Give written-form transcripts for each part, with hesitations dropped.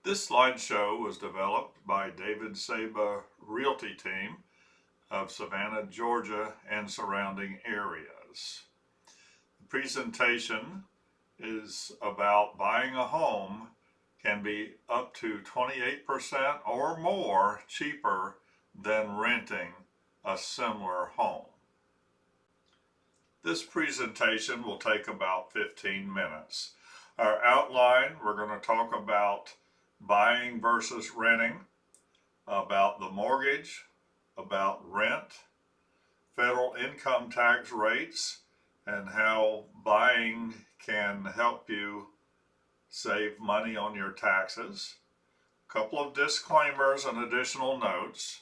This slideshow was developed by David Saba Realty Team of Savannah, Georgia and surrounding areas. The presentation is about buying a home can be up to 28% or more cheaper than renting a similar home. This presentation will take about 15 minutes. Our outline, we're going to talk about buying versus renting, about the mortgage, about rent, federal income tax rates, and how buying can help you save money on your taxes. A couple of disclaimers and additional notes.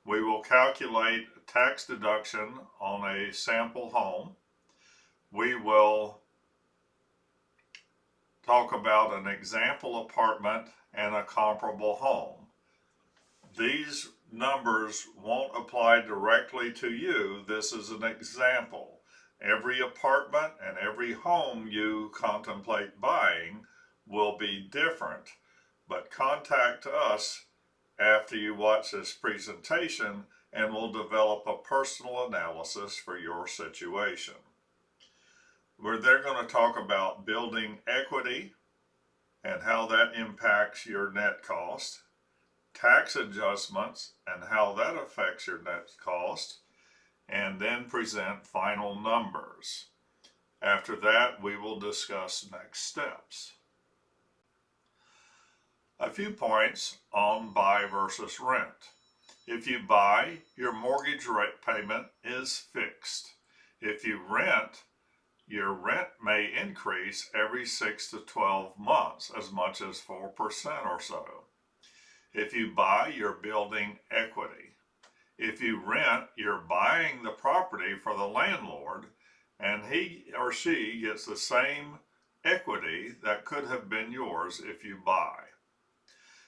We will calculate tax deduction on a sample home. We will talk about an example apartment and a comparable home. These numbers won't apply directly to you. This is an example. Every apartment and every home you contemplate buying will be different, but contact us after you watch this presentation and we'll develop a personal analysis for your situation. We're then going to talk about building equity and how that impacts your net cost, tax adjustments and how that affects your net cost, and then present final numbers. After that, we will discuss next steps. A few points on buy versus rent. If you buy, your mortgage rate payment is fixed. If you rent, your rent may increase every 6 to 12 months, as much as 4% or so. If you buy, you're building equity. If you rent, you're buying the property for the landlord, and he or she gets the same equity that could have been yours if you buy.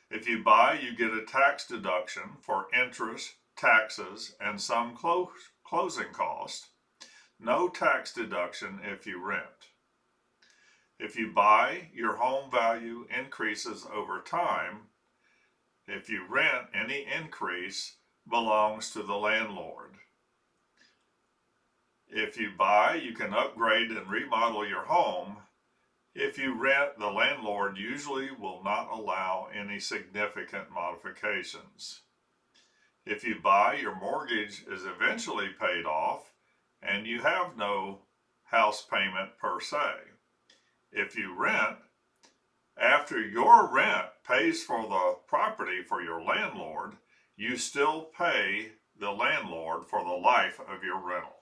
If you buy, you get a tax deduction for interest, taxes, and some closing costs. No tax deduction if you rent. If you buy, your home value increases over time. If you rent, any increase belongs to the landlord. If you buy, you can upgrade and remodel your home. If you rent, the landlord usually will not allow any significant modifications. If you buy, your mortgage is eventually paid off and you have no house payment per se. If you rent, after your rent pays for the property for your landlord, you still pay the landlord for the life of your rental.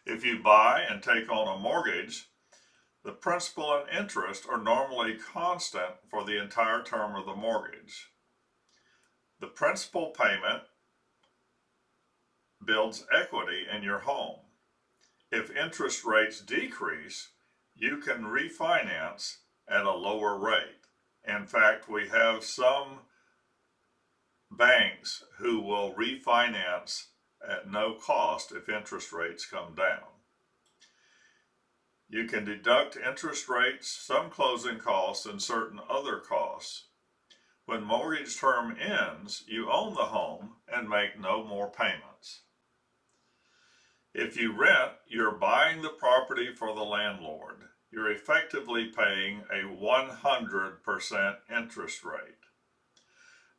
If you buy and take on a mortgage, the principal and interest are normally constant for the entire term of the mortgage. The principal payment builds equity in your home. If interest rates decrease, you can refinance at a lower rate. In fact, we have some banks who will refinance at no cost if interest rates come down. You can deduct interest rates, some closing costs, and certain other costs. When mortgage term ends, you own the home and make no more payments. If you rent, you're buying the property for the landlord. You're effectively paying a 100% interest rate.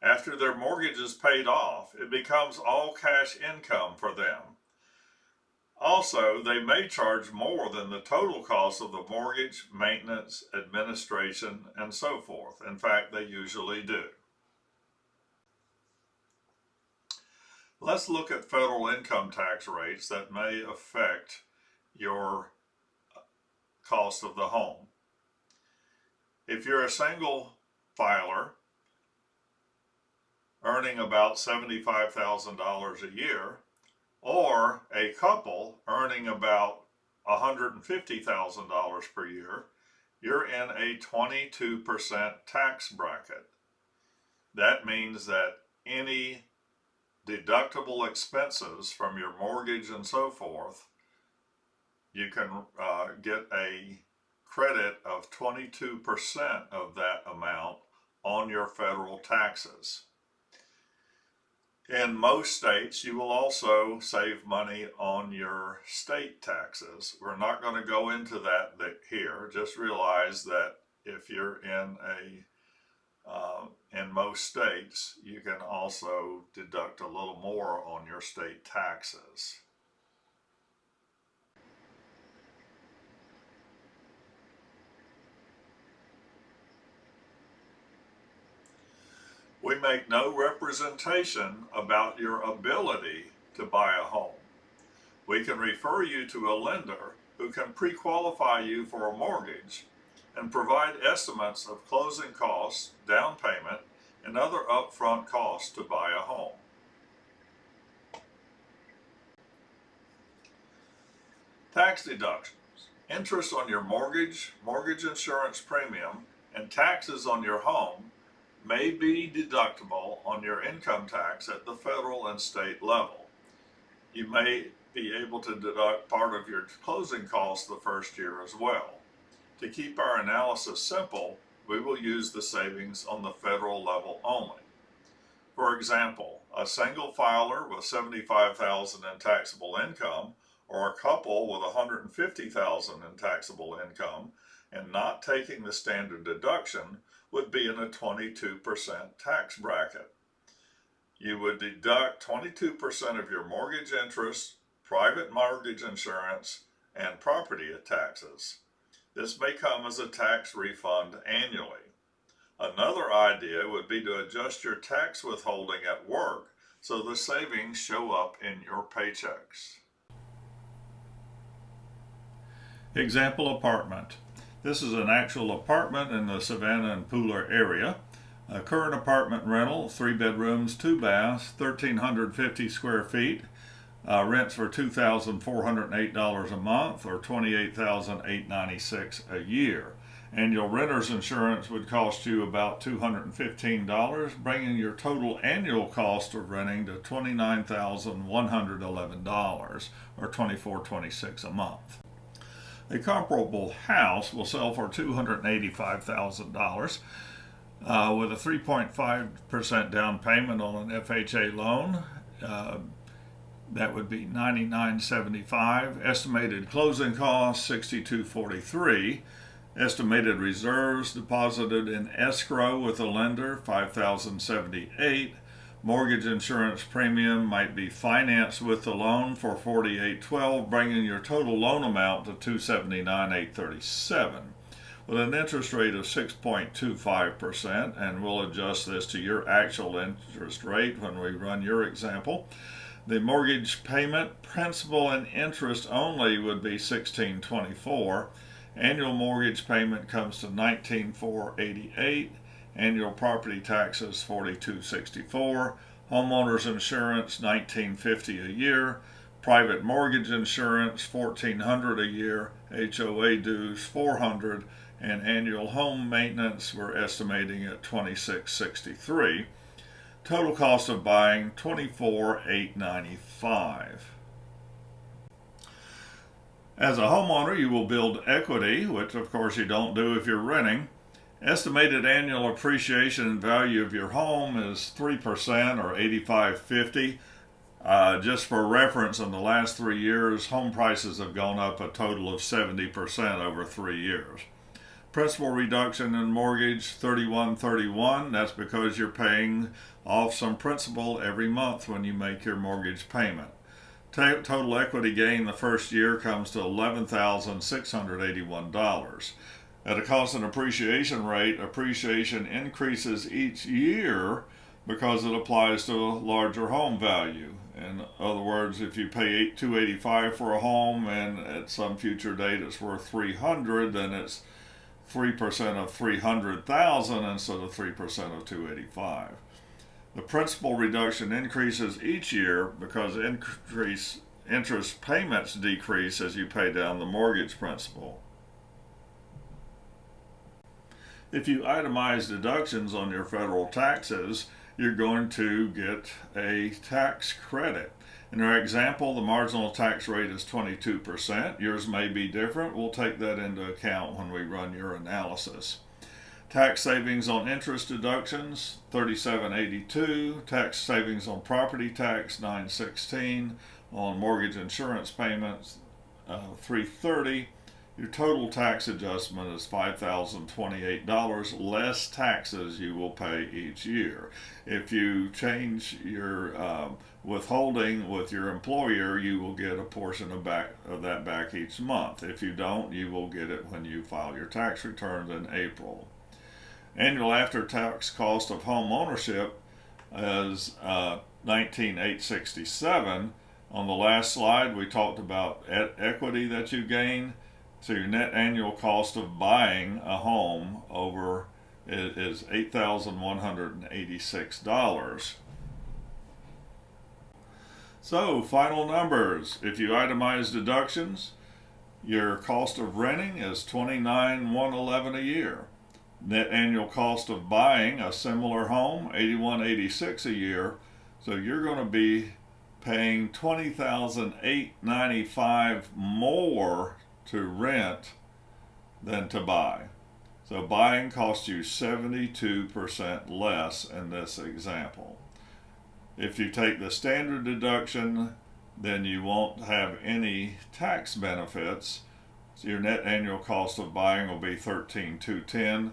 After their mortgage is paid off, it becomes all cash income for them. Also, they may charge more than the total cost of the mortgage, maintenance, administration, and so forth. In fact, they usually do. Let's look at federal income tax rates that may affect your cost of the home. If you're a single filer earning about $75,000 a year, or a couple earning about $150,000 per year, you're in a 22% tax bracket. That means that any deductible expenses from your mortgage and so forth, you can get a credit of 22% of that amount on your federal taxes. In most states, you will also save money on your state taxes. We're not going to go into that here. Just realize that if you're in most states, you can also deduct a little more on your state taxes. We make no representation about your ability to buy a home. We can refer you to a lender who can pre-qualify you for a mortgage and provide estimates of closing costs, down payment, and other upfront costs to buy a home. Tax deductions. Interest on your mortgage, mortgage insurance premium, and taxes on your home may be deductible on your income tax at the federal and state level. You may be able to deduct part of your closing costs the first year as well. To keep our analysis simple, we will use the savings on the federal level only. For example, a single filer with $75,000 in taxable income or a couple with $150,000 in taxable income and not taking the standard deduction would be in a 22% tax bracket. You would deduct 22% of your mortgage interest, private mortgage insurance, and property taxes. This may come as a tax refund annually. Another idea would be to adjust your tax withholding at work so the savings show up in your paychecks. Example apartment. This is an actual apartment in the Savannah and Pooler area. A current apartment rental, 3 bedrooms, 2 baths, 1,350 square feet. Rents for $2,408 a month or $28,896 a year. Annual renter's insurance would cost you about $215, bringing your total annual cost of renting to $29,111 or $24.26 a month. A comparable house will sell for $285,000 with a 3.5% down payment on an FHA loan. That would be $99.75. Estimated closing costs $62.43. Estimated reserves deposited in escrow with a lender $5,078. Mortgage insurance premium might be financed with the loan for $48.12, bringing your total loan amount to $279,837. With an interest rate of 6.25%, and we'll adjust this to your actual interest rate when we run your example. The mortgage payment, principal and interest only, would be $1,624. Annual mortgage payment comes to $19,488. Annual property taxes $42.64. Homeowners insurance $19.50 a year. Private mortgage insurance $1,400 a year. HOA dues $400, and annual home maintenance we're estimating at $26.63. Total cost of buying $24,895. As a homeowner, you will build equity, which of course you don't do if you're renting. Estimated annual appreciation and value of your home is 3% or $85.50. Just for reference, in the last 3 years, home prices have gone up a total of 70% over 3 years. Principal reduction in mortgage $31.31. That's because you're paying off some principal every month when you make your mortgage payment. Total equity gain the first year comes to $11,681. At a constant appreciation rate, appreciation increases each year because it applies to a larger home value. In other words, if you pay $285 for a home and at some future date it's worth $300, then it's 3% of $300,000 instead of 3% of $285. The principal reduction increases each year because interest payments decrease as you pay down the mortgage principal. If you itemize deductions on your federal taxes, you're going to get a tax credit. In our example, the marginal tax rate is 22%. Yours may be different. We'll take that into account when we run your analysis. Tax savings on interest deductions, $37.82. Tax savings on property tax, $9.16. On mortgage insurance payments, $3.30. Your total tax adjustment is $5,028 less taxes you will pay each year. If you change your withholding with your employer, you will get a portion of that back each month. If you don't, you will get it when you file your tax returns in April. Annual after-tax cost of home ownership is $19,867. On the last slide, we talked about equity that you gain. So your net annual cost of buying a home is $8,186. So final numbers. If you itemize deductions, your cost of renting is $29,111 a year. Net annual cost of buying a similar home, $81,886 a year. So you're going to be paying $20,895 more to rent than to buy. So buying costs you 72% less in this example. If you take the standard deduction, then you won't have any tax benefits. So your net annual cost of buying will be $13,210.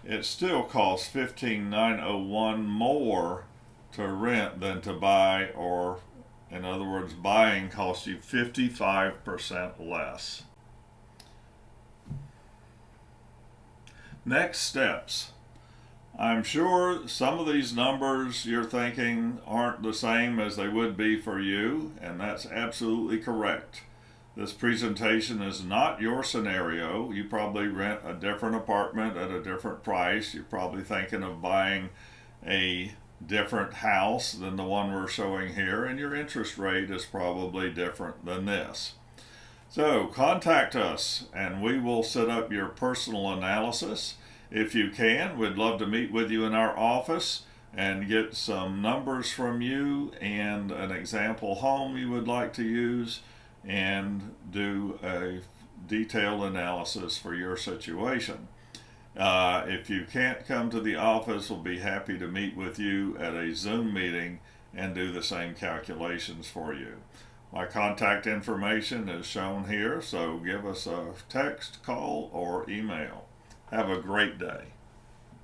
It still costs $15,901 more to rent than to buy, or in other words, buying costs you 55% less. Next steps. I'm sure some of these numbers you're thinking aren't the same as they would be for you, and that's absolutely correct. This presentation is not your scenario. You probably rent a different apartment at a different price. You're probably thinking of buying a different house than the one we're showing here, and your interest rate is probably different than this. So contact us and we will set up your personal analysis. If you can, we'd love to meet with you in our office and get some numbers from you and an example home you would like to use, and do a detailed analysis for your situation. If you can't come to the office, we'll be happy to meet with you at a Zoom meeting and do the same calculations for you. My contact information is shown here, so give us a text, call, or email. Have a great day.